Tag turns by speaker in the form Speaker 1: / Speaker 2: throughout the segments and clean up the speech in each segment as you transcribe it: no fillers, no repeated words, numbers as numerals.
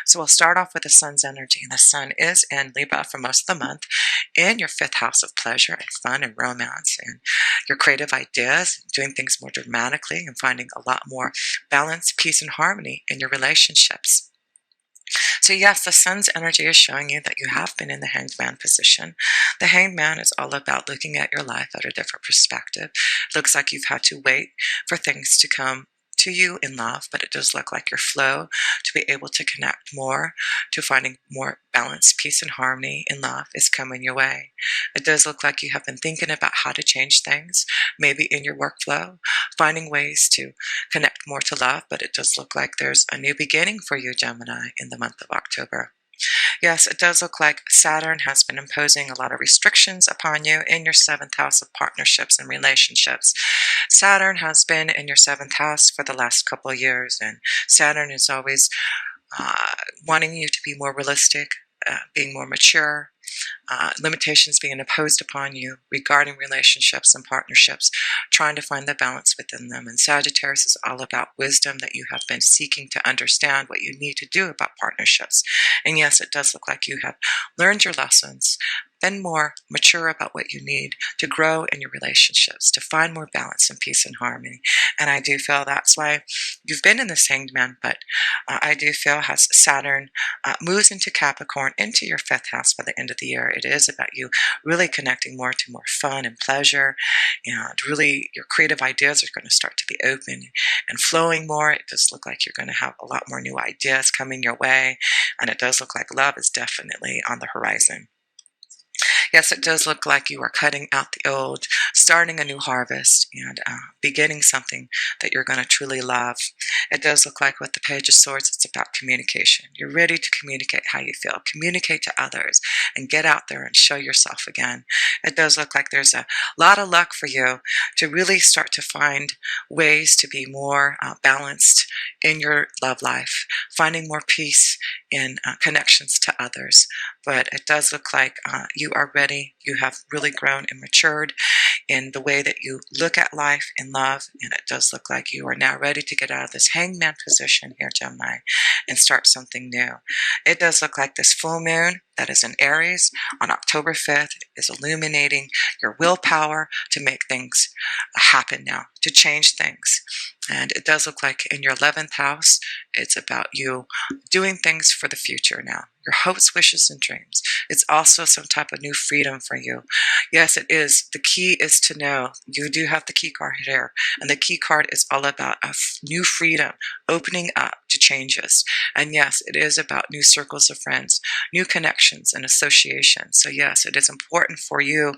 Speaker 1: So we'll start off with the sun's energy. And the sun is in Libra for most of the month in your fifth house of pleasure and fun and romance and your creative ideas, doing things more dramatically and finding a lot more balance, peace, and harmony in your relationships. So yes, the sun's energy is showing you that you have been in the hanged man position. The hanged man is all about looking at your life at a different perspective. Looks like you've had to wait for things to come to you in love, but it does look like your flow to be able to connect more, to finding more balance, peace, and harmony in love is coming your way. It does look like you have been thinking about how to change things, maybe in your workflow, finding ways to connect more to love, but it does look like there's a new beginning for you, Gemini, in the month of October. Yes, it does look like Saturn has been imposing a lot of restrictions upon you in your seventh house of partnerships and relationships. Saturn has been in your seventh house for the last couple of years, and Saturn is always wanting you to be more realistic, being more mature, limitations being imposed upon you regarding relationships and partnerships, trying to find the balance within them. And Sagittarius is all about wisdom, that you have been seeking to understand what you need to do about partnerships. And yes, it does look like you have learned your lessons, been more mature about what you need to grow in your relationships, to find more balance and peace and harmony. And I do feel that's why you've been in this hanged man, but I do feel as Saturn moves into Capricorn, into your fifth house by the end of the year, it is about you really connecting more to more fun and pleasure, and really your creative ideas are going to start to be open and flowing more. It does look like you're going to have a lot more new ideas coming your way, and it does look like love is definitely on the horizon. Yes, it does look like you are cutting out the old, starting a new harvest, and beginning something that you're going to truly love. It does look like with the Page of Swords, it's about communication. You're ready to communicate how you feel, communicate to others, and get out there and show yourself again. It does look like there's a lot of luck for you to really start to find ways to be more balanced in your love life, finding more peace in connections to others. But it does look like you are ready. You have really grown and matured in the way that you look at life and love. And it does look like you are now ready to get out of this hangman position here, Gemini, and start something new. It does look like this full moon that is in Aries on October 5th is illuminating your willpower to make things happen now, to change things. And it does look like in your 11th house, it's about you doing things for the future now, your hopes, wishes, and dreams. It's also some type of new freedom for you. Yes, it is. The key is to know you do have the key card here, and the key card is all about a new freedom, opening up to changes. And yes, it is about new circles of friends, new connections and associations. So yes, it is important for you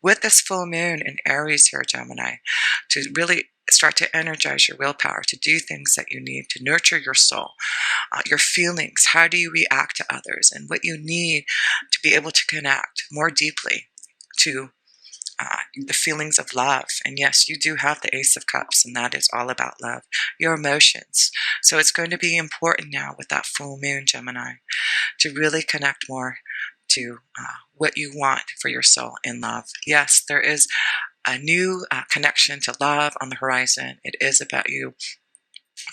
Speaker 1: with this full moon in Aries here, Gemini, to really start to energize your willpower to do things that you need to nurture your soul, your feelings. How do you react to others, and what you need to be able to connect more deeply to the feelings of love. And yes, you do have the Ace of Cups, and that is all about love, your emotions. So it's going to be important now with that full moon, Gemini, to really connect more to what you want for your soul in love. Yes, there is a new connection to love on the horizon. It is about you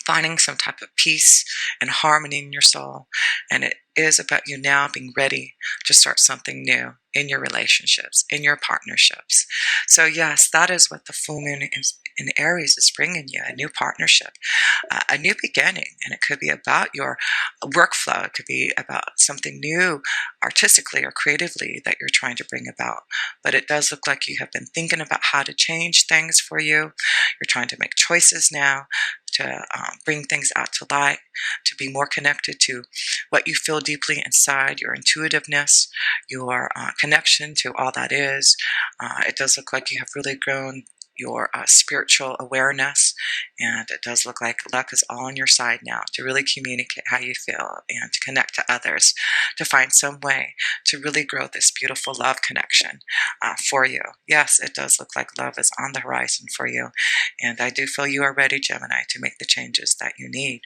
Speaker 1: finding some type of peace and harmony in your soul. And it is about you now being ready to start something new in your relationships, in your partnerships. So yes, that is what the full moon in Aries is bringing you, a new partnership, a new beginning. And it could be about your workflow. It could be about something new artistically or creatively that you're trying to bring about. But it does look like you have been thinking about how to change things for you. You're trying to make choices now to bring things out to light, to be more connected to what you feel deeply inside, your intuitiveness, your connection to all that is. It does look like you have really grown your spiritual awareness, and it does look like luck is all on your side now to really communicate how you feel and to connect to others, to find some way to really grow this beautiful love connection for you. Yes, it does look like love is on the horizon for you, and I do feel you are ready, Gemini, to make the changes that you need.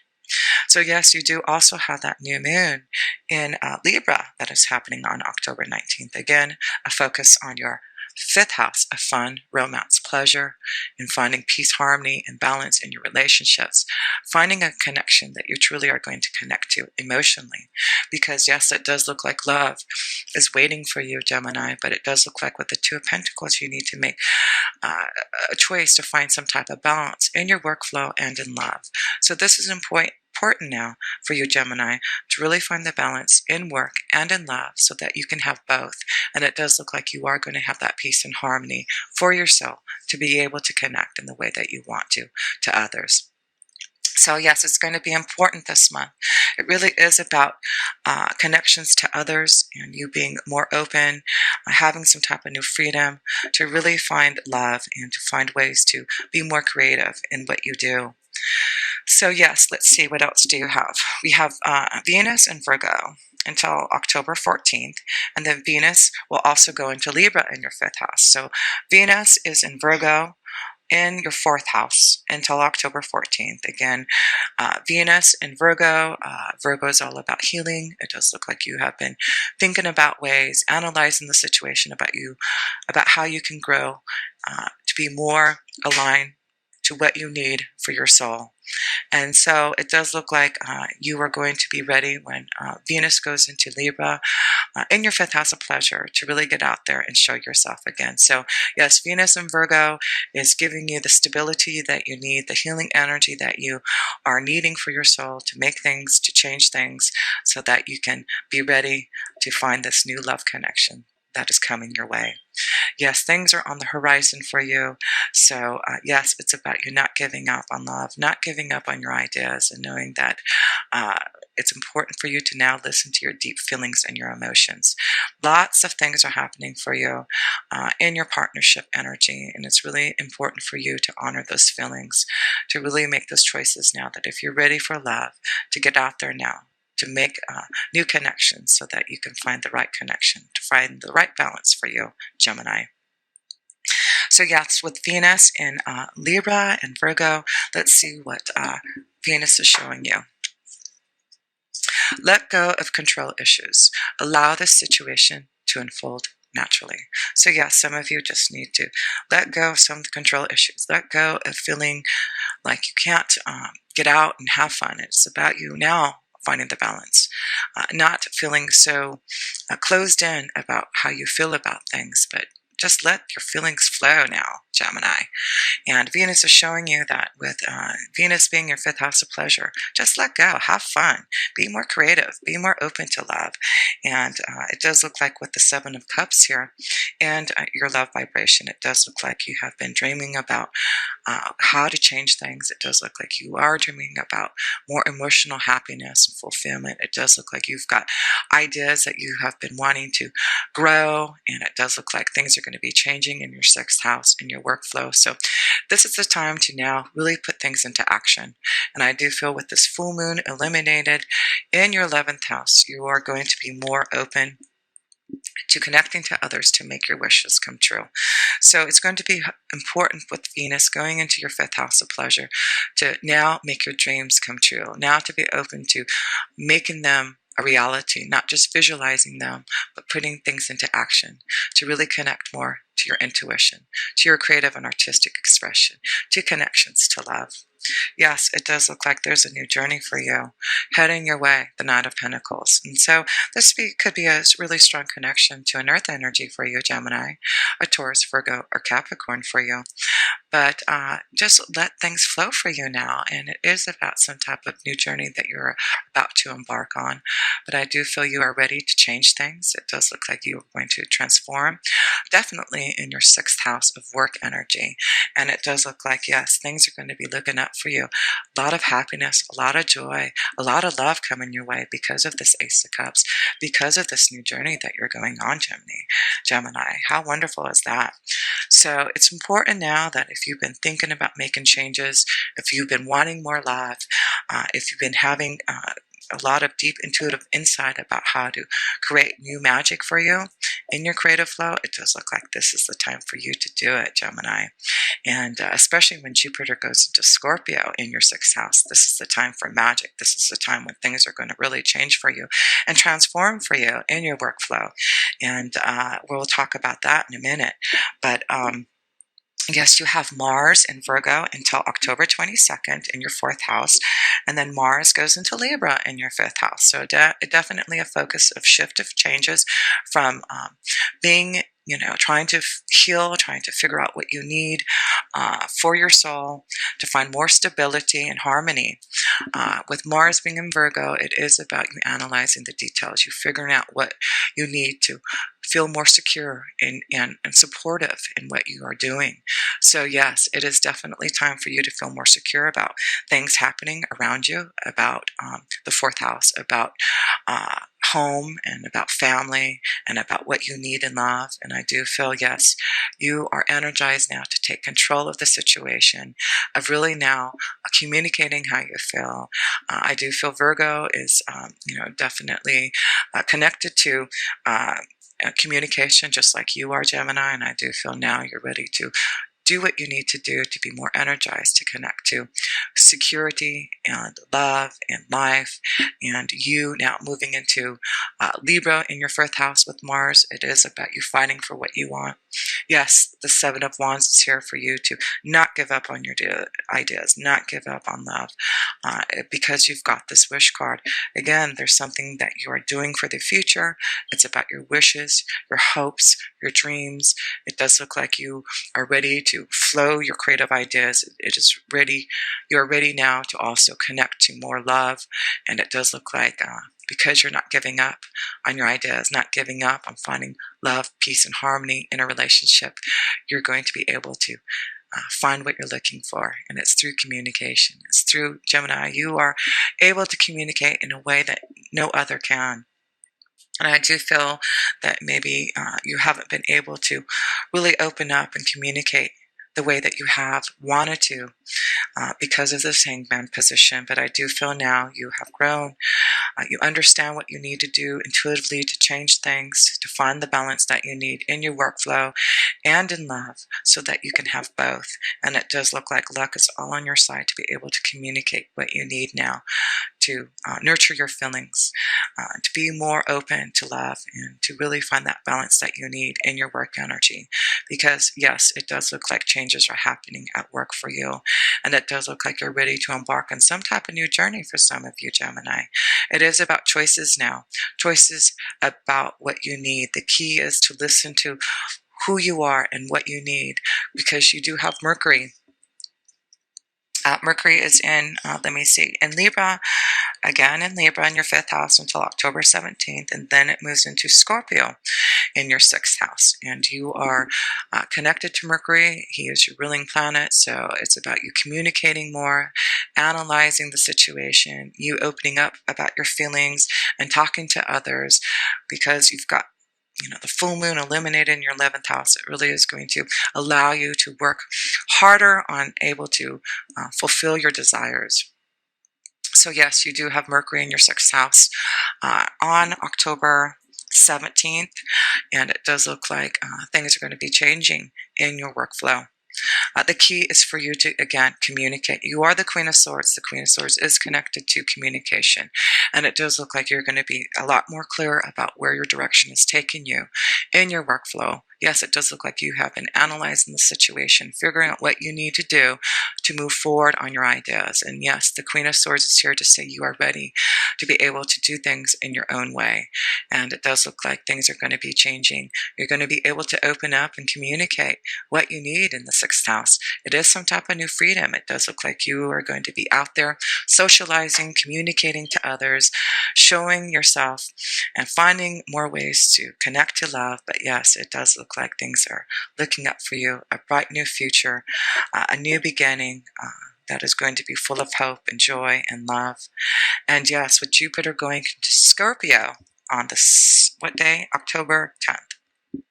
Speaker 1: So yes, you do also have that new moon in Libra that is happening on October 19th. Again, a focus on your fifth house of fun, romance, pleasure, and finding peace, harmony, and balance in your relationships. Finding a connection that you truly are going to connect to emotionally. Because yes, it does look like love is waiting for you, Gemini, but it does look like with the Two of Pentacles, you need to make uh, a choice to find some type of balance in your workflow and in love. So this is important now for you, Gemini, to really find the balance in work and in love so that you can have both. And it does look like you are going to have that peace and harmony for yourself to be able to connect in the way that you want to others. So yes, it's going to be important this month. It really is about connections to others and you being more open, having some type of new freedom to really find love and to find ways to be more creative in what you do. So yes, let's see, what else do you have? We have Venus and Virgo until October 14th, and then Venus will also go into Libra in your fifth house. So Venus is in Virgo in your fourth house until October 14th. Again, Venus in Virgo. Virgo is all about healing. It does look like you have been thinking about ways, analyzing the situation about how you can grow to be more aligned to what you need for your soul. And so it does look like you are going to be ready when Venus goes into Libra in your fifth house of pleasure to really get out there and show yourself again. So yes, Venus in Virgo is giving you the stability that you need, the healing energy that you are needing for your soul to make things, to change things so that you can be ready to find this new love connection that is coming your way. Yes, things are on the horizon for you. So yes, it's about you not giving up on love, not giving up on your ideas, and knowing that it's important for you to now listen to your deep feelings and your emotions. Lots of things are happening for you in your partnership energy, and it's really important for you to honor those feelings, to really make those choices now that if you're ready for love, to get out there now, to make new connections so that you can find the right connection, to find the right balance for you, Gemini. So yes, with Venus in Libra and Virgo, let's see what Venus is showing you. Let go of control issues. Allow the situation to unfold naturally. So yes, some of you just need to let go of some control issues. Let go of feeling like you can't get out and have fun. It's about you now finding the balance, not feeling so closed in about how you feel about things, but just let your feelings flow now, Gemini. And Venus is showing you that with Venus being your fifth house of pleasure, just let go, have fun, be more creative, be more open to love. And it does look like with the Seven of Cups here and your love vibration, it does look like you have been dreaming about how to change things. It does look like you are dreaming about more emotional happiness and fulfillment. It does look like you've got ideas that you have been wanting to grow, and it does look like things are going to be changing in your sixth house, in your workflow. So this is the time to now really put things into action. And I do feel with this full moon illuminated in your 11th house, you are going to be more open to connecting to others to make your wishes come true. So it's going to be important with Venus going into your fifth house of pleasure to now make your dreams come true, now to be open to making them a reality, not just visualizing them, but putting things into action to really connect more to your intuition, to your creative and artistic expression, to connections to love. Yes, it does look like there's a new journey for you heading your way, the Knight of Pentacles. And so this could be a really strong connection to an earth energy for you, Gemini, a Taurus, Virgo, or Capricorn for you. But just let things flow for you now. And it is about some type of new journey that you're about to embark on. But I do feel you are ready to change things. It does look like you are going to transform, definitely in your sixth house of work energy. And it does look like, yes, things are going to be looking up for you. A lot of happiness, a lot of joy, a lot of love coming your way because of this Ace of Cups, because of this new journey that you're going on, Gemini. How wonderful is that? So it's important now that if you've been thinking about making changes, if you've been wanting more love, if you've been having a lot of deep intuitive insight about how to create new magic for you in your creative flow, it does look like this is the time for you to do it, Gemini. And especially when Jupiter goes into Scorpio in your sixth house, this is the time for magic. This is the time when things are going to really change for you and transform for you in your workflow. And we'll talk about that in a minute. But yes, you have Mars in Virgo until October 22nd in your fourth house, and then Mars goes into Libra in your fifth house. So definitely a focus of shift of changes from being, trying to heal, trying to figure out what you need for your soul to find more stability and harmony. With Mars being in Virgo, it is about you analyzing the details, you figuring out what you need to feel more secure and supportive in what you are doing. So yes, it is definitely time for you to feel more secure about things happening around you, about the fourth house, about home and about family and about what you need in love. And I do feel, yes, you are energized now to take control of the situation, of really now communicating how you feel. I do feel Virgo is, definitely connected to communication, just like you are, Gemini. And I do feel now you're ready to do what you need to do to be more energized, to connect to security and love and life. And you now moving into Libra in your fifth house with Mars, it is about you fighting for what you want. Yes, the Seven of Wands is here for you to not give up on your ideas, not give up on love, because you've got this wish card. Again, there's something that you are doing for the future. It's about your wishes, your hopes, your dreams. It does look like you are ready to flow your creative ideas. It is ready. You're ready now to also connect to more love. And it does look like because you're not giving up on your ideas, not giving up on finding love, peace, and harmony in a relationship, you're going to be able to find what you're looking for. And it's through communication. It's through Gemini. You are able to communicate in a way that no other can. And I do feel that maybe you haven't been able to really open up and communicate the way that you have wanted to because of this hangman position. But I do feel now you have grown. You understand what you need to do intuitively to change things, to find the balance that you need in your workflow and in love so that you can have both. And it does look like luck is all on your side to be able to communicate what you need now, to nurture your feelings, to be more open to love, and to really find that balance that you need in your work energy. Because yes, it does look like changes are happening at work for you, and it does look like you're ready to embark on some type of new journey for some of you, Gemini. It is about choices now, choices about what you need. The key is to listen to who you are and what you need, because you do have Mercury. Mercury is in, in Libra, again in Libra in your fifth house until October 17th, and then it moves into Scorpio in your sixth house. And you are connected to Mercury. He is your ruling planet, so it's about you communicating more, analyzing the situation, you opening up about your feelings and talking to others, because you've got the full moon illuminated in your 11th house. It really is going to allow you to work harder on able to fulfill your desires. So yes, you do have Mercury in your sixth house on October 17th, and it does look like things are going to be changing in your workflow. The key is for you to, again, communicate. You are the Queen of Swords. The Queen of Swords is connected to communication. And it does look like you're going to be a lot more clear about where your direction is taking you in your workflow. Yes, it does look like you have been analyzing the situation, figuring out what you need to do to move forward on your ideas. And yes, the Queen of Swords is here to say you are ready to be able to do things in your own way. And it does look like things are going to be changing. You're going to be able to open up and communicate what you need in the sixth house. It is some type of new freedom. It does look like you are going to be out there socializing, communicating to others, showing yourself, and finding more ways to connect to love. But yes, it does look like things are looking up for you, a bright new future, a new beginning that is going to be full of hope and joy and love. And yes, with Jupiter going into Scorpio on this, what day? October 10th.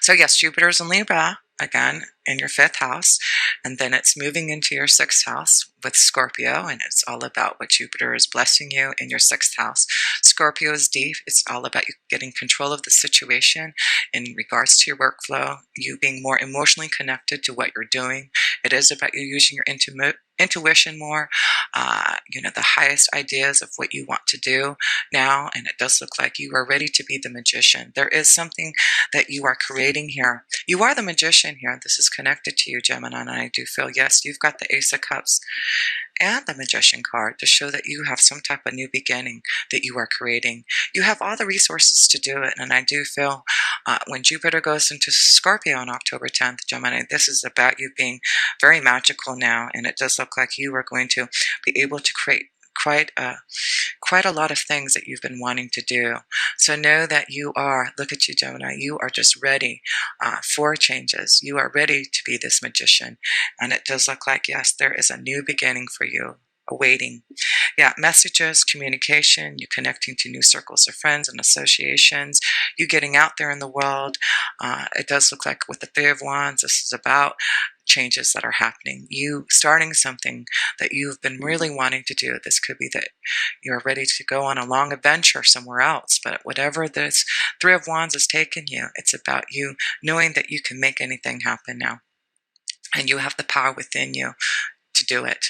Speaker 1: So yes, Jupiter's in Libra again in your fifth house, and then it's moving into your sixth house with Scorpio, and it's all about what Jupiter is blessing you in your sixth house. Scorpio is deep. It's all about you getting control of the situation in regards to your workflow, you being more emotionally connected to what you're doing. It is about you using your intuition more, the highest ideas of what you want to do now. And it does look like you are ready to be the magician. There is something that you are creating here. You are the magician here. This is connected to you, Gemini. And I do feel, yes, you've got the Ace of Cups and the Magician card to show that you have some type of new beginning that you are creating. You have all the resources to do it. And I do feel when Jupiter goes into Scorpio on October 10th, Gemini, this is about you being very magical now. And it does look like you are going to be able to create quite a lot of things that you've been wanting to do. So know that you are, look at you, Gemini, you are just ready for changes. You are ready to be this magician. And it does look like, yes, there is a new beginning for you awaiting. Yeah, messages, communication, you connecting to new circles of friends and associations, you getting out there in the world. It does look like with the Three of Wands, this is about changes that are happening. You starting something that you've been really wanting to do. This could be that you're ready to go on a long adventure somewhere else, but whatever this Three of Wands has taken you, it's about you knowing that you can make anything happen now. And you have the power within you to do it.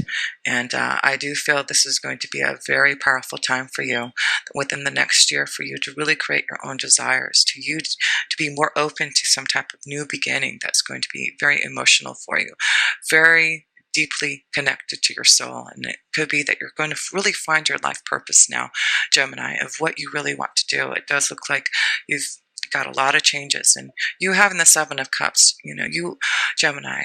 Speaker 1: And I do feel this is going to be a very powerful time for you within the next year for you to really create your own desires, to you to be more open to some type of new beginning that's going to be very emotional for you, very deeply connected to your soul. And it could be that you're going to really find your life purpose now, Gemini, of what you really want to do. It does look like you've got a lot of changes, and you having the Seven of Cups, you, Gemini,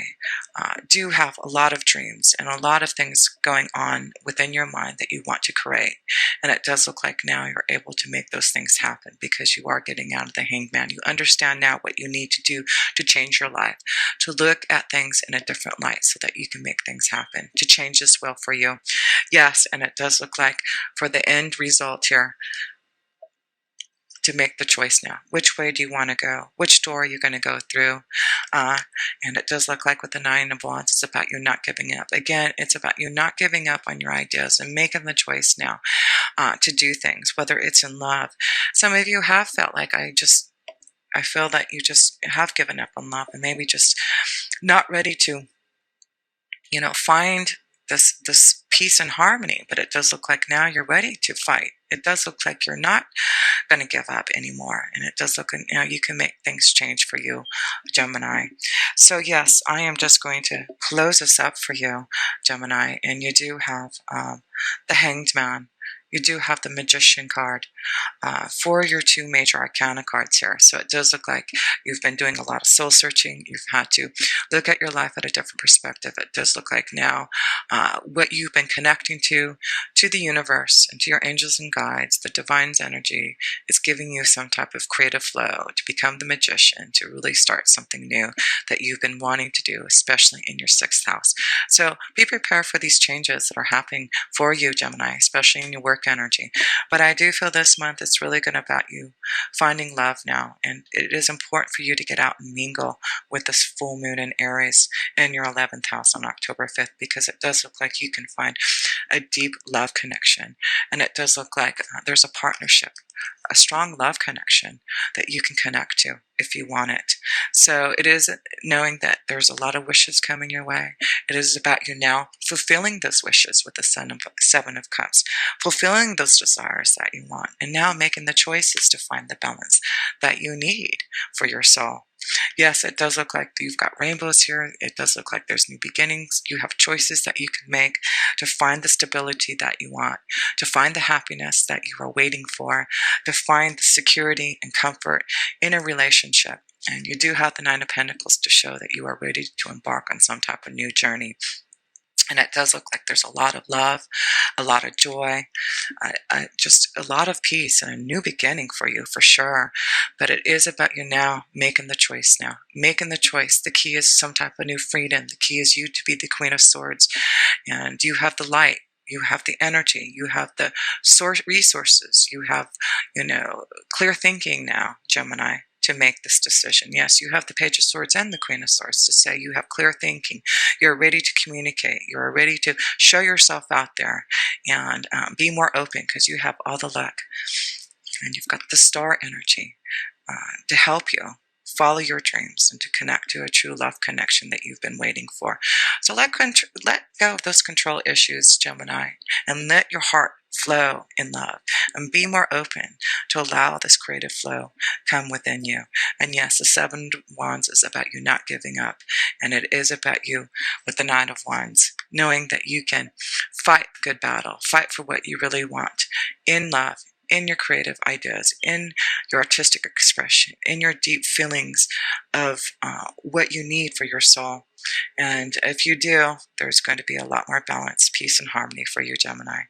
Speaker 1: do have a lot of dreams and a lot of things going on within your mind that you want to create. And it does look like now you're able to make those things happen because you are getting out of the hangman. You understand now what you need to do to change your life, to look at things in a different light so that you can make things happen, to change this will for you. Yes, and it does look like for the end result here, to make the choice now. Which way do you want to go? Which door are you going to go through? And it does look like with the Nine of Wands, it's about you not giving up. Again, it's about you not giving up on your ideas and making the choice now to do things, whether it's in love. Some of you have felt like I feel that you just have given up on love and maybe just not ready to, find this peace and harmony. But it does look like now you're ready to fight. It does look like you're not going to give up anymore. And it does look like now you can make things change for you, Gemini. So yes, I am just going to close this up for you, Gemini. And you do have the Hanged Man. You do have the Magician card for your two major arcana cards here. So it does look like you've been doing a lot of soul searching. You've had to look at your life at a different perspective. It does look like now what you've been connecting to the universe and to your angels and guides, the divine's energy is giving you some type of creative flow to become the magician, to really start something new that you've been wanting to do, especially in your sixth house. So be prepared for these changes that are happening for you, Gemini, especially in your work energy. But I do feel this month it's really going to about you finding love now, and it is important for you to get out and mingle with this full moon in Aries in your 11th house on October 5th, because it does look like you can find a deep love connection, and it does look like there's a partnership, a strong love connection that you can connect to if you want it. So it is knowing that there's a lot of wishes coming your way. It is about you now fulfilling those wishes with the Seven of Cups, fulfilling those desires that you want, and now making the choices to find the balance that you need for your soul. Yes, it does look like you've got rainbows here. It does look like there's new beginnings. You have choices that you can make to find the stability that you want, to find the happiness that you are waiting for, to find the security and comfort in a relationship. And you do have the Nine of Pentacles to show that you are ready to embark on some type of new journey. And it does look like there's a lot of love, a lot of joy, just a lot of peace and a new beginning for you, for sure. But it is about you now making the choice now. Making the choice. The key is some type of new freedom. The key is you to be the Queen of Swords. And you have the light. You have the energy. You have the source resources. You have, clear thinking now, Gemini. to make this decision. Yes, you have the Page of Swords and the Queen of Swords to say you have clear thinking. You're ready to communicate. You're ready to show yourself out there and be more open because you have all the luck. And you've got the star energy to help you follow your dreams and to connect to a true love connection that you've been waiting for. So let go of those control issues, Gemini, and let your heart flow in love and be more open to allow this creative flow come within you. And yes, the Seven of Wands is about you not giving up, and it is about you with the Nine of Wands, knowing that you can fight the good battle, fight for what you really want in love, in your creative ideas, in your artistic expression, in your deep feelings of what you need for your soul. And if you do, there's going to be a lot more balance, peace, and harmony for you, Gemini.